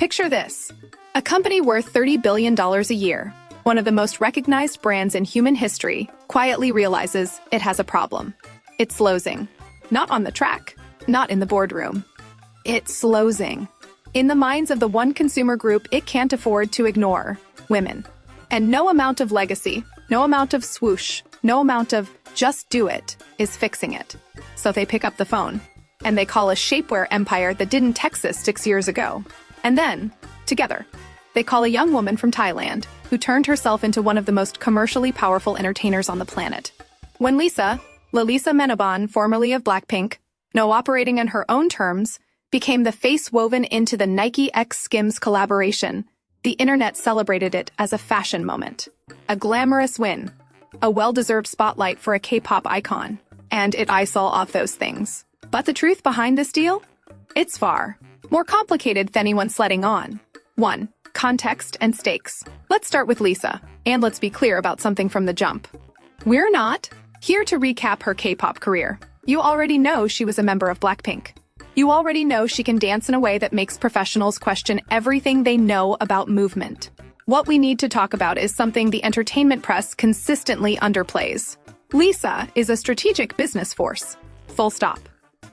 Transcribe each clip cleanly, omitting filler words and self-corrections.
Picture this. A company worth $30 billion a year, one of the most recognized brands in human history, quietly realizes it has a problem. It's slowing. Not on the track, not in the boardroom. It's slowing. In the minds of the one consumer group it can't afford to ignore, women. And no amount of legacy, no amount of swoosh, no amount of just do it is fixing it. So they pick up the phone, and they call a shapewear empire that didn't Texas 6 years ago. And then, together, they call a young woman from Thailand who turned herself into one of the most commercially powerful entertainers on the planet. When Lisa, Lalisa Nike, formerly of BLACKPINK, now operating on her own terms, became the face woven into the Nike x SKIMS collaboration, the internet celebrated it as a fashion moment. A glamorous win. A well-deserved spotlight for a K-pop icon. And it I saw off those things. But the truth behind this deal? It's far more complicated than anyone's letting on. 1. Context and stakes. Let's start with Lisa, and let's be clear about something from the jump. We're not here to recap her K-pop career. You already know she was a member of BLACKPINK. You already know she can dance in a way that makes professionals question everything they know about movement. What we need to talk about is something the entertainment press consistently underplays. Lisa is a strategic business force. Full stop.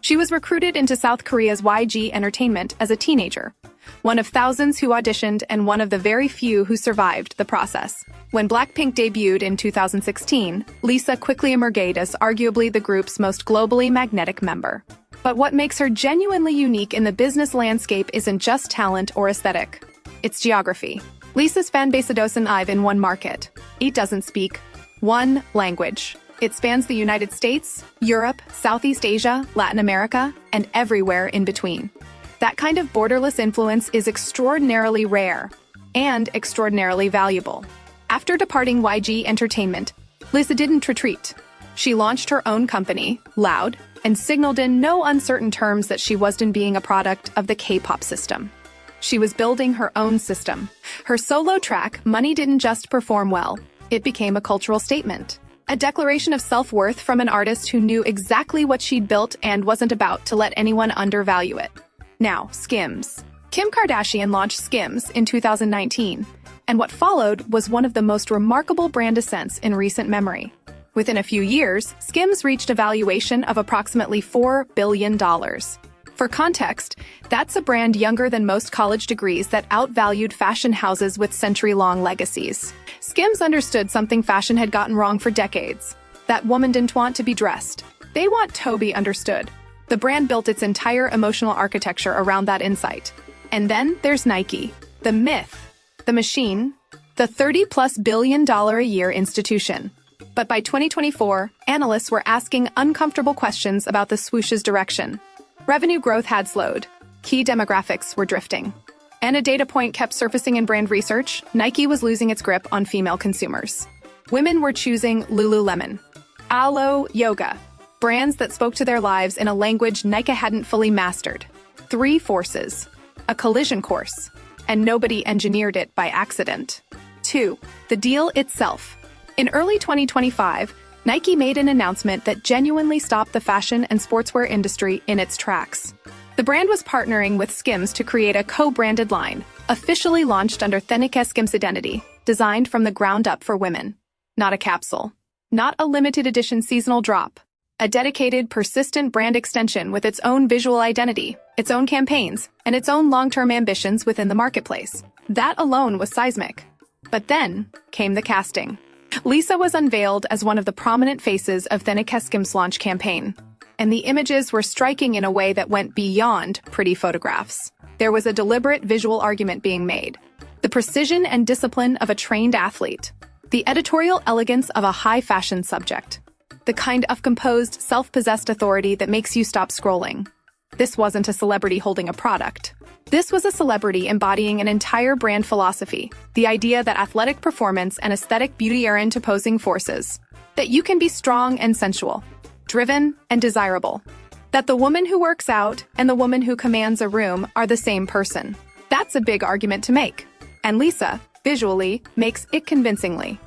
She was recruited into South Korea's YG Entertainment as a teenager, one of thousands who auditioned and one of the very few who survived the process. When BLACKPINK debuted in 2016, Lisa quickly emerged as arguably the group's most globally magnetic member. But what makes her genuinely unique in the business landscape isn't just talent or aesthetic. It's geography. Lisa's fanbase doesn't live in one market. It doesn't speak one language. It spans the United States, Europe, Southeast Asia, Latin America, and everywhere in between. That kind of borderless influence is extraordinarily rare and extraordinarily valuable. After departing YG Entertainment, Lisa didn't retreat. She launched her own company, LLOUD, and signaled in no uncertain terms that she wasn't being a product of the K-pop system. She was building her own system. Her solo track, Money, didn't just perform well. It became a cultural statement. A declaration of self-worth from an artist who knew exactly what she'd built and wasn't about to let anyone undervalue it. Now, SKIMS. Kim Kardashian launched SKIMS in 2019, and what followed was one of the most remarkable brand ascents in recent memory. Within a few years, SKIMS reached a valuation of approximately $4 billion. For context, that's a brand younger than most college degrees that outvalued fashion houses with century-long legacies. SKIMS understood something fashion had gotten wrong for decades. That woman didn't want to be dressed. They want to be understood. The brand built its entire emotional architecture around that insight. And then there's Nike, the myth, the machine, the $30+ billion a year institution. But by 2024, analysts were asking uncomfortable questions about the swoosh's direction. Revenue growth had slowed. Key demographics were drifting. And a data point kept surfacing in brand research: Nike was losing its grip on female consumers. Women were choosing Lululemon, Alo Yoga, brands that spoke to their lives in a language Nike hadn't fully mastered. 3 forces, a collision course, and nobody engineered it by accident. 2. The deal itself. In early 2025, Nike made an announcement that genuinely stopped the fashion and sportswear industry in its tracks. The brand was partnering with SKIMS to create a co-branded line, officially launched under NikeSKIMS identity, designed from the ground up for women. Not a capsule. Not a limited edition seasonal drop. A dedicated, persistent brand extension with its own visual identity, its own campaigns, and its own long-term ambitions within the marketplace. That alone was seismic. But then came the casting. Lisa was unveiled as one of the prominent faces of the NikeSKIMS launch campaign, and the images were striking in a way that went beyond pretty photographs. There was a deliberate visual argument being made. The precision and discipline of a trained athlete. The editorial elegance of a high-fashion subject. The kind of composed, self-possessed authority that makes you stop scrolling. This wasn't a celebrity holding a product. This was a celebrity embodying an entire brand philosophy, the idea that athletic performance and aesthetic beauty are opposing forces, that you can be strong and sensual, driven and desirable, that the woman who works out and the woman who commands a room are the same person. That's a big argument to make, and Lisa, visually, makes it convincingly.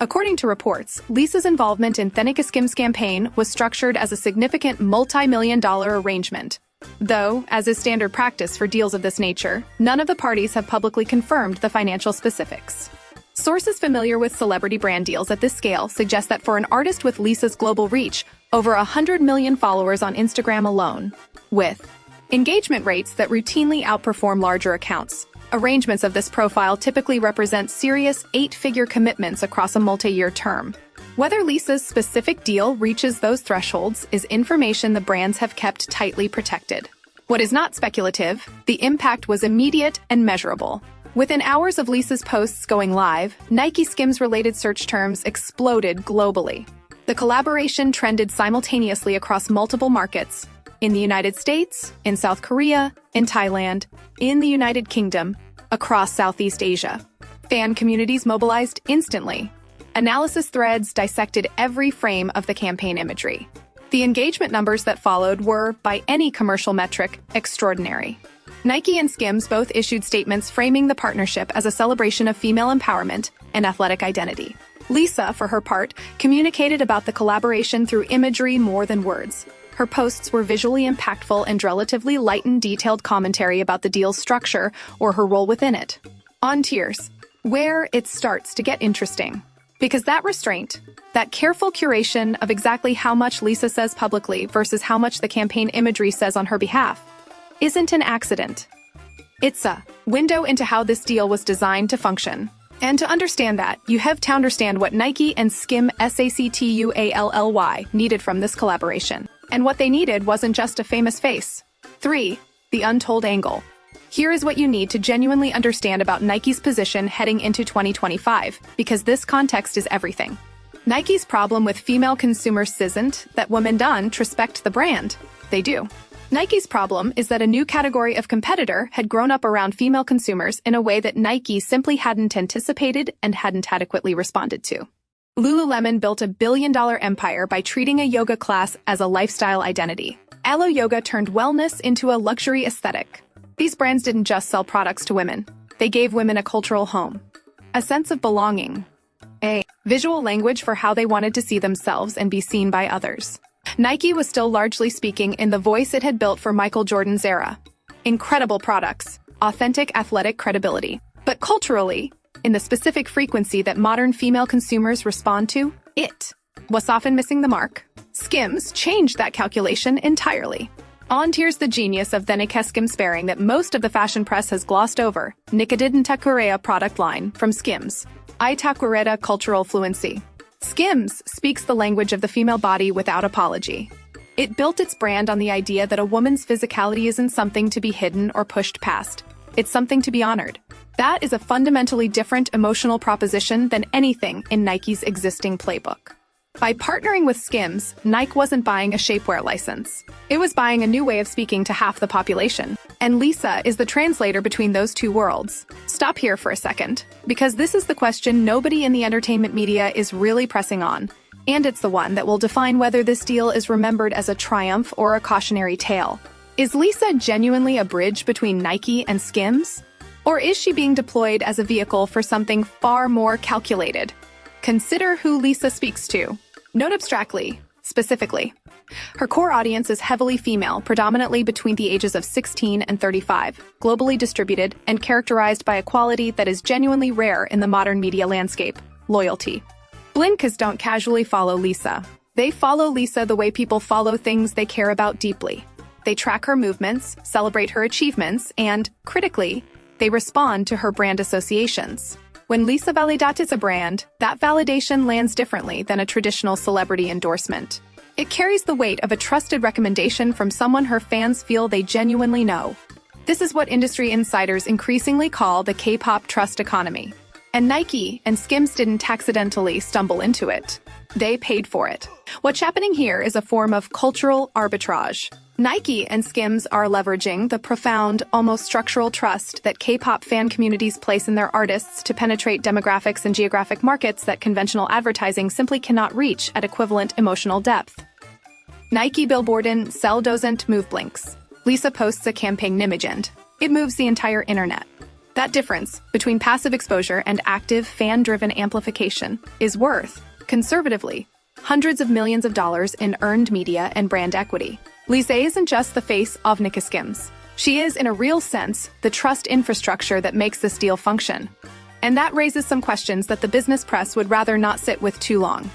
According to reports, Lisa's involvement in the NikeSKIMS campaign was structured as a significant multi-million-dollar arrangement, Though, as is standard practice for deals of this nature, none of the parties have publicly confirmed the financial specifics. Sources familiar with celebrity brand deals at this scale suggest that for an artist with Lisa's global reach, over 100 million followers on Instagram alone, with engagement rates that routinely outperform larger accounts, arrangements of this profile typically represent serious eight-figure commitments across a multi-year term. Whether Lisa's specific deal reaches those thresholds is information the brands have kept tightly protected. What is not speculative, the impact was immediate and measurable. Within hours of Lisa's posts going live, NikeSKIMS-related search terms exploded globally. The collaboration trended simultaneously across multiple markets: in the United States, in South Korea, in Thailand, in the United Kingdom, across Southeast Asia. Fan communities mobilized instantly. Analysis threads dissected every frame of the campaign imagery. The engagement numbers that followed were, by any commercial metric, extraordinary. Nike and SKIMS both issued statements framing the partnership as a celebration of female empowerment and athletic identity. Lisa, for her part, communicated about the collaboration through imagery more than words. Her posts were visually impactful and relatively light and detailed commentary about the deal's structure or her role within it. On tiers, where it starts to get interesting. Because that restraint, that careful curation of exactly how much Lisa says publicly versus how much the campaign imagery says on her behalf, isn't an accident. It's a window into how this deal was designed to function. And to understand that, you have to understand what Nike and SKIMS SATUALLY needed from this collaboration. And what they needed wasn't just a famous face. 3. The untold angle. Here is what you need to genuinely understand about Nike's position heading into 2025, because this context is everything. Nike's problem with female consumers isn't that women don't respect the brand. They do. Nike's problem is that a new category of competitor had grown up around female consumers in a way that Nike simply hadn't anticipated and hadn't adequately responded to. Lululemon built a billion-dollar empire by treating a yoga class as a lifestyle identity. Alo Yoga turned wellness into a luxury aesthetic. These brands didn't just sell products to women. They gave women a cultural home, a sense of belonging, a visual language for how they wanted to see themselves and be seen by others. Nike was still largely speaking in the voice it had built for Michael Jordan's era. Incredible products, authentic athletic credibility. But culturally, in the specific frequency that modern female consumers respond to, it was often missing the mark. SKIMS changed that calculation entirely. On here's the genius of the NikeSKIMS Spring that most of the fashion press has glossed over. Nikadidntakurea product line from SKIMS. Itakureta cultural fluency. SKIMS speaks the language of the female body without apology. It built its brand on the idea that a woman's physicality isn't something to be hidden or pushed past. It's something to be honored. That is a fundamentally different emotional proposition than anything in Nike's existing playbook. By partnering with SKIMS, Nike wasn't buying a shapewear license. It was buying a new way of speaking to half the population. And Lisa is the translator between those two worlds. Stop here for a second, because this is the question nobody in the entertainment media is really pressing on. And it's the one that will define whether this deal is remembered as a triumph or a cautionary tale. Is Lisa genuinely a bridge between Nike and SKIMS? Or is she being deployed as a vehicle for something far more calculated? Consider who Lisa speaks to. Note abstractly, specifically. Her core audience is heavily female, predominantly between the ages of 16 and 35, globally distributed and characterized by a quality that is genuinely rare in the modern media landscape: loyalty. Blinkers don't casually follow Lisa. They follow Lisa the way people follow things they care about deeply. They track her movements, celebrate her achievements, and, critically, they respond to her brand associations. When Lisa validates a brand, that validation lands differently than a traditional celebrity endorsement. It carries the weight of a trusted recommendation from someone her fans feel they genuinely know. This is what industry insiders increasingly call the Kpop trust economy. And Nike and SKIMS didn't accidentally stumble into it. They paid for it. What's happening here is a form of cultural arbitrage. Nike and SKIMS are leveraging the profound, almost structural trust that K-pop fan communities place in their artists to penetrate demographics and geographic markets that conventional advertising simply cannot reach at equivalent emotional depth. Nike billboardin sell doesn't move blinks. Lisa posts a campaign image and it moves the entire internet. That difference between passive exposure and active fan-driven amplification is worth, conservatively, hundreds of millions of dollars in earned media and brand equity. Lisa isn't just the face of NikeSKIMS. She is, in a real sense, the trust infrastructure that makes this deal function. And that raises some questions that the business press would rather not sit with too long.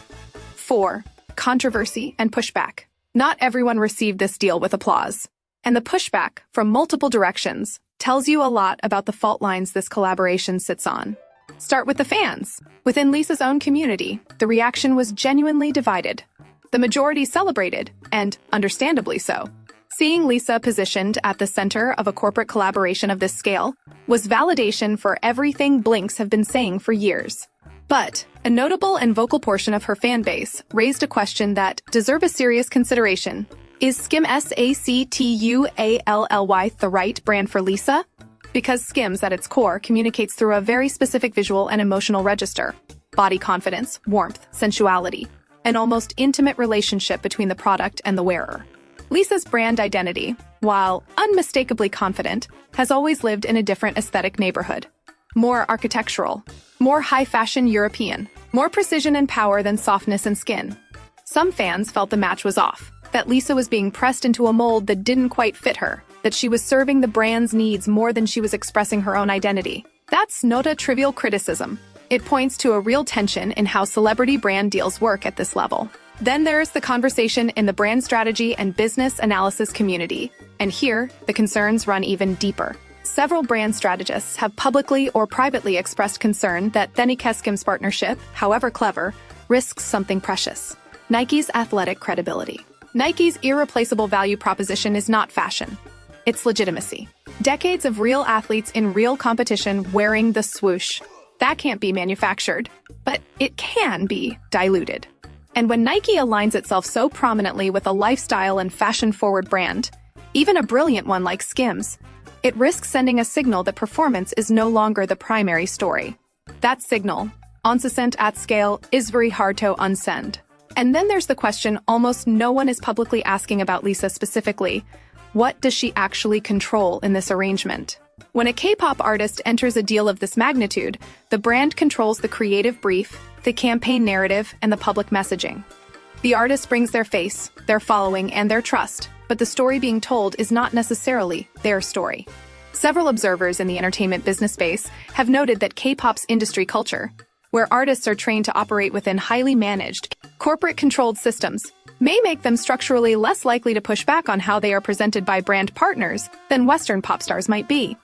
4. Controversy and pushback. Not everyone received this deal with applause. And the pushback, from multiple directions, tells you a lot about the fault lines this collaboration sits on. Start with the fans. Within Lisa's own community, the reaction was genuinely divided. The majority celebrated, and understandably so. Seeing Lisa positioned at the center of a corporate collaboration of this scale was validation for everything Blinks have been saying for years. But a notable and vocal portion of her fan base raised a question that deserves a serious consideration. Is SKIMS SATUALLY the right brand for Lisa? Because SKIMS at its core communicates through a very specific visual and emotional register. Body confidence, warmth, sensuality, an almost intimate relationship between the product and the wearer. Lisa's brand identity, while unmistakably confident, has always lived in a different aesthetic neighborhood. More architectural, more high-fashion European, more precision and power than softness and skin. Some fans felt the match was off, that Lisa was being pressed into a mold that didn't quite fit her, that she was serving the brand's needs more than she was expressing her own identity. That's not a trivial criticism. It points to a real tension in how celebrity brand deals work at this level. Then there's the conversation in the brand strategy and business analysis community, and here, the concerns run even deeper. Several brand strategists have publicly or privately expressed concern that the NikeSKIMS partnership, however clever, risks something precious: Nike's athletic credibility. Nike's irreplaceable value proposition is not fashion. It's legitimacy. Decades of real athletes in real competition wearing the swoosh. That can't be manufactured, but it can be diluted. And when Nike aligns itself so prominently with a lifestyle and fashion-forward brand, even a brilliant one like SKIMS, it risks sending a signal that performance is no longer the primary story. That signal, unsent at scale, is very hard to unsend. And then there's the question almost no one is publicly asking about Lisa specifically. What does she actually control in this arrangement? When a Kpop artist enters a deal of this magnitude, the brand controls the creative brief, the campaign narrative, and the public messaging. The artist brings their face, their following, and their trust, but the story being told is not necessarily their story. Several observers in the entertainment business space have noted that K-pop's industry culture, where artists are trained to operate within highly managed, corporate-controlled systems, may make them structurally less likely to push back on how they are presented by brand partners than Western pop stars might be.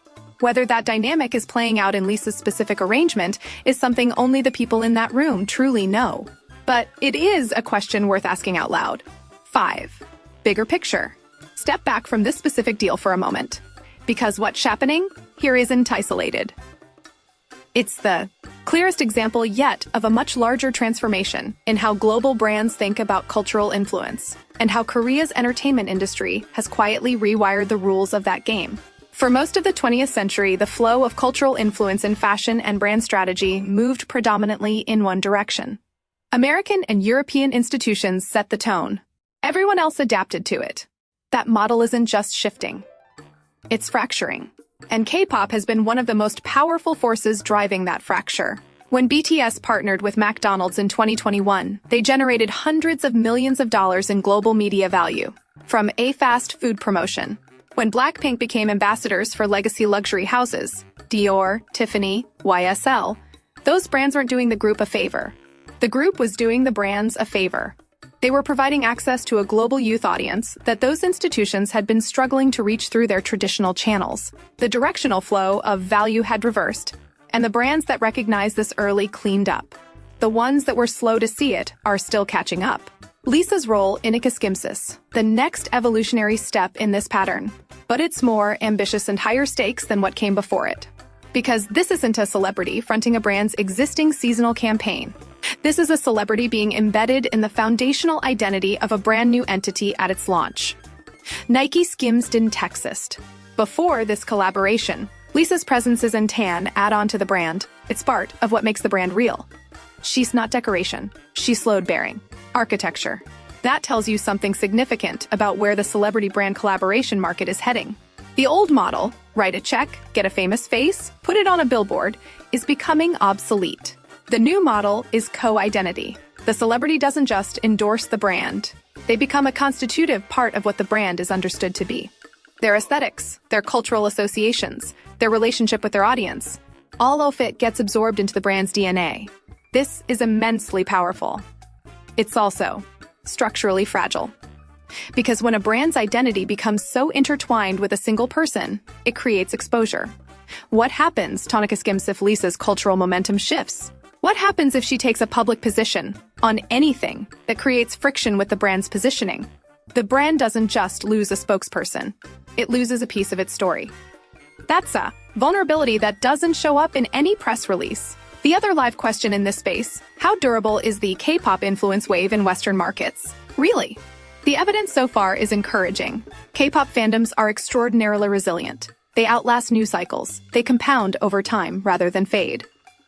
Whether that dynamic is playing out in Lisa's specific arrangement is something only the people in that room truly know. But it is a question worth asking out loud. 5. Bigger picture. Step back from this specific deal for a moment. Because what's happening here isn't isolated. It's the clearest example yet of a much larger transformation in how global brands think about cultural influence, and how Korea's entertainment industry has quietly rewired the rules of that game. For most of the 20th century, the flow of cultural influence in fashion and brand strategy moved predominantly in one direction. American and European institutions set the tone. Everyone else adapted to it. That model isn't just shifting. It's fracturing. And K-pop has been one of the most powerful forces driving that fracture. When BTS partnered with McDonald's in 2021, they generated hundreds of millions of dollars in global media value from a fast food promotion. When BLACKPINK became ambassadors for legacy luxury houses, Dior, Tiffany, YSL, those brands weren't doing the group a favor. The group was doing the brands a favor. They were providing access to a global youth audience that those institutions had been struggling to reach through their traditional channels. The directional flow of value had reversed, and the brands that recognized this early cleaned up. The ones that were slow to see it are still catching up. Lisa's role in NikeSKIMS, the next evolutionary step in this pattern. But it's more ambitious and higher stakes than what came before it. Because this isn't a celebrity fronting a brand's existing seasonal campaign. This is a celebrity being embedded in the foundational identity of a brand new entity at its launch. NikeSKIMS didn't exist. Before this collaboration, Lisa's presences and tan add on to the brand. It's part of what makes the brand real. She's not decoration. She's load-bearing. Architecture. That tells you something significant about where the celebrity brand collaboration market is heading. The old model, write a check, get a famous face, put it on a billboard, is becoming obsolete. The new model is co-identity. The celebrity doesn't just endorse the brand. They become a constitutive part of what the brand is understood to be. Their aesthetics, their cultural associations, their relationship with their audience, all of it gets absorbed into the brand's DNA. This is immensely powerful. It's also structurally fragile. Because when a brand's identity becomes so intertwined with a single person, it creates exposure. What happens to NikeSKIMS if Lisa's cultural momentum shifts? What happens if she takes a public position on anything that creates friction with the brand's positioning? The brand doesn't just lose a spokesperson, it loses a piece of its story. That's a vulnerability that doesn't show up in any press release. The other live question in this space: how durable is the K-pop influence wave in Western markets? Really? The evidence so far is encouraging. K-pop fandoms are extraordinarily resilient. They outlast news cycles. They compound over time rather than fade.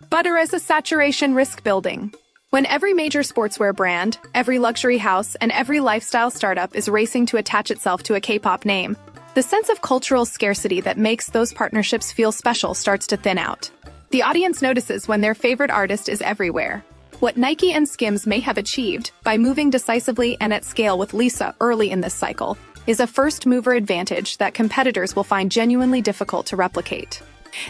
But there is a saturation risk building. When every major sportswear brand, every luxury house, and every lifestyle startup is racing to attach itself to a K-pop name, the sense of cultural scarcity that makes those partnerships feel special starts to thin out. The audience notices when their favorite artist is everywhere. What Nike and SKIMS may have achieved by moving decisively and at scale with Lisa early in this cycle is a first-mover advantage that competitors will find genuinely difficult to replicate.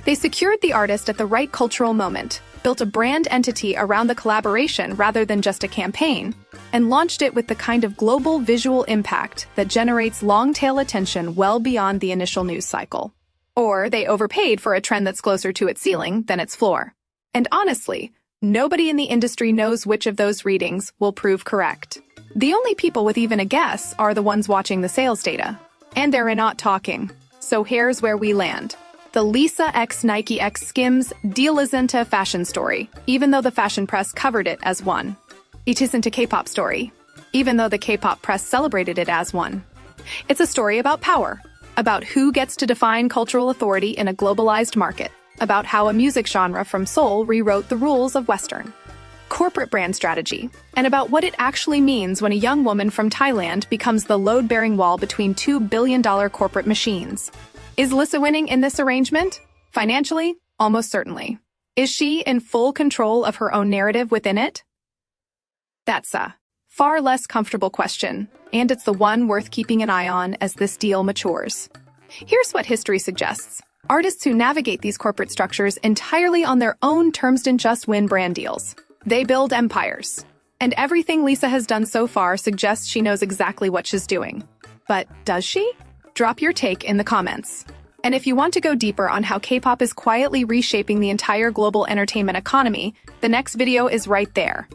They secured the artist at the right cultural moment, built a brand entity around the collaboration rather than just a campaign, and launched it with the kind of global visual impact that generates long-tail attention well beyond the initial news cycle. Or they overpaid for a trend that's closer to its ceiling than its floor. And honestly, nobody in the industry knows which of those readings will prove correct. The only people with even a guess are the ones watching the sales data. And they're not talking. So here's where we land. The Lisa x Nike x SKIMS deal isn't a fashion story, even though the fashion press covered it as one. It isn't a K-pop story, even though the K-pop press celebrated it as one. It's a story about power, about who gets to define cultural authority in a globalized market, about how a music genre from Seoul rewrote the rules of Western corporate brand strategy, and about what it actually means when a young woman from Thailand becomes the load-bearing wall between $2 billion corporate machines. Is Lisa winning in this arrangement? Financially, almost certainly. Is she in full control of her own narrative within it? That's a far less comfortable question, and it's the one worth keeping an eye on as this deal matures. Here's what history suggests. Artists who navigate these corporate structures entirely on their own terms don't just win brand deals. They build empires. And everything Lisa has done so far suggests she knows exactly what she's doing. But does she? Drop your take in the comments. And if you want to go deeper on how K-pop is quietly reshaping the entire global entertainment economy, the next video is right there.